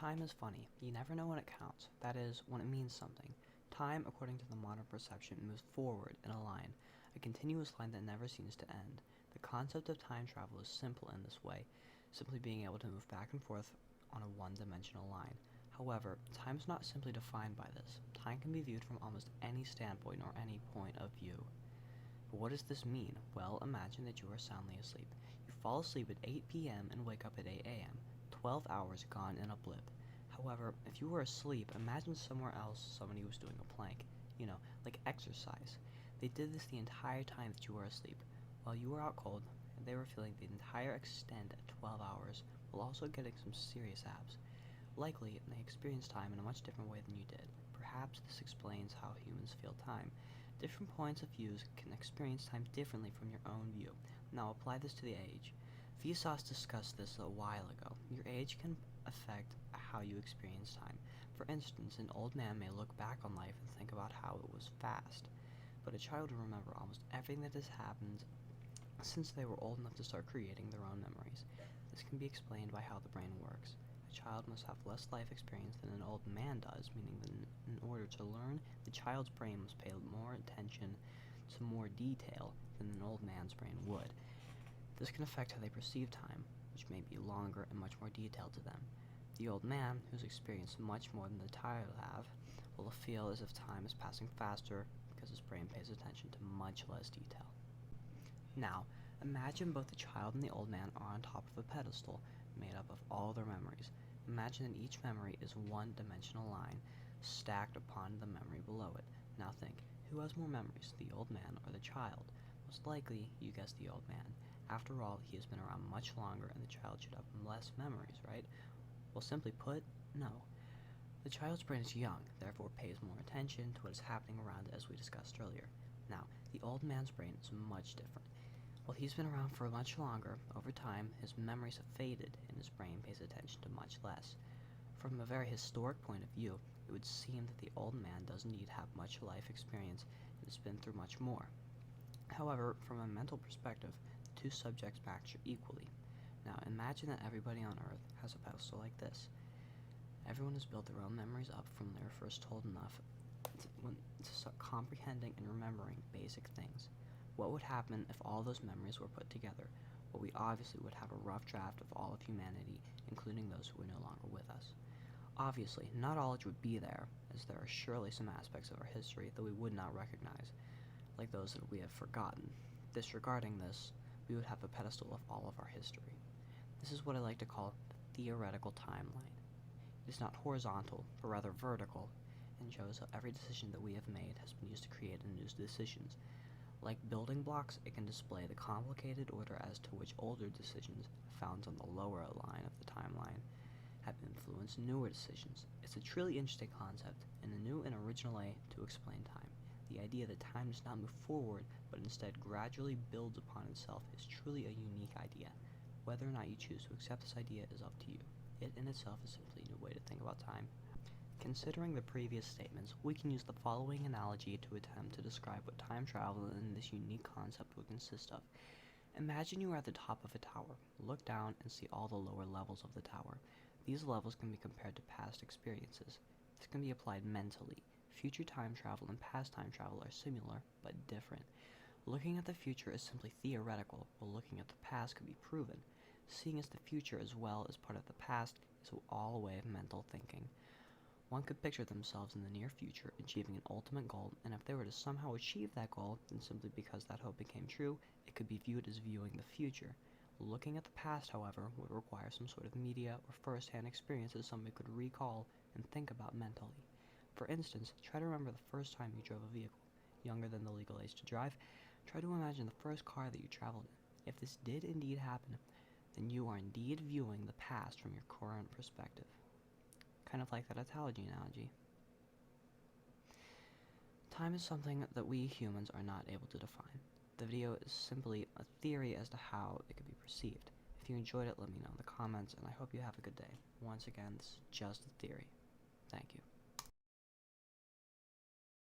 Time is funny. You never know when it counts. That is, when it means something. Time, according to the modern perception, moves forward in a line, a continuous line that never seems to end. The concept of time travel is simple in this way, simply being able to move back and forth on a one-dimensional line. However, time is not simply defined by this. Time can be viewed from almost any standpoint or any point of view. But what does this mean? Well, imagine that you are soundly asleep. You fall asleep at 8 p.m. and wake up at 8 a.m. 12 hours gone in a blip. However, if you were asleep, imagine somewhere else somebody was doing a plank. Like exercise. They did this the entire time that you were asleep. While you were out cold, and they were feeling the entire extent at 12 hours, while also getting some serious abs. Likely, they experienced time in a much different way than you did. Perhaps this explains how humans feel time. Different points of views can experience time differently from your own view. Now apply this to the age. Vsauce discussed this a while ago. Your age can affect how you experience time. For instance, an old man may look back on life and think about how it was fast, but a child will remember almost everything that has happened since they were old enough to start creating their own memories. This can be explained by how the brain works. A child must have less life experience than an old man does, meaning that in order to learn, the child's brain must pay more attention to more detail than an old man's brain would. This can affect how they perceive time, which may be longer and much more detailed to them. The old man, who's experienced much more than the child have, will feel as if time is passing faster because his brain pays attention to much less detail. Now, imagine both the child and the old man are on top of a pedestal made up of all their memories. Imagine that each memory is one-dimensional line stacked upon the memory below it. Now think, who has more memories, the old man or the child? Most likely, you guessed the old man. After all, he has been around much longer and the child should have less memories, right? Well, simply put, no. The child's brain is young, therefore pays more attention to what is happening around it, as we discussed earlier. Now, the old man's brain is much different. While he's been around for much longer, over time, his memories have faded and his brain pays attention to much less. From a very historic point of view, it would seem that the old man does indeed have much life experience and has been through much more. However, from a mental perspective, the two subjects match equally. Now, imagine that everybody on Earth has a pedestal like this. Everyone has built their own memories up from they were first told enough to start comprehending and remembering basic things. What would happen if all those memories were put together? Well, we obviously would have a rough draft of all of humanity, including those who are no longer with us. Obviously, not all would be there, as there are surely some aspects of our history that we would not recognize, like those that we have forgotten. Disregarding this, we would have a pedestal of all of our history. This is what I like to call the theoretical timeline. It is not horizontal, but rather vertical, and shows how every decision that we have made has been used to create new decisions. Like building blocks, it can display the complicated order as to which older decisions, found on the lower line of the timeline, have influenced newer decisions. It's a truly interesting concept, and a new and original way to explain time. The idea that time does not move forward, but instead gradually builds upon itself is truly a unique idea. Whether or not you choose to accept this idea is up to you. It in itself is simply a new way to think about time. Considering the previous statements, we can use the following analogy to attempt to describe what time travel and this unique concept would consist of. Imagine you are at the top of a tower. Look down and see all the lower levels of the tower. These levels can be compared to past experiences. This can be applied mentally. Future time travel and past time travel are similar, but different. Looking at the future is simply theoretical, while looking at the past could be proven. Seeing as the future as well as part of the past is all a way of mental thinking. One could picture themselves in the near future achieving an ultimate goal, and if they were to somehow achieve that goal, then simply because that hope became true, it could be viewed as viewing the future. Looking at the past, however, would require some sort of media or first-hand experiences somebody could recall and think about mentally. For instance, try to remember the first time you drove a vehicle. Younger than the legal age to drive, try to imagine the first car that you traveled in. If this did indeed happen, then you are indeed viewing the past from your current perspective. Kind of like that analogy. Time is something that we humans are not able to define. The video is simply a theory as to how it could be perceived. If you enjoyed it, let me know in the comments, and I hope you have a good day. Once again, this is just a theory. Thank you.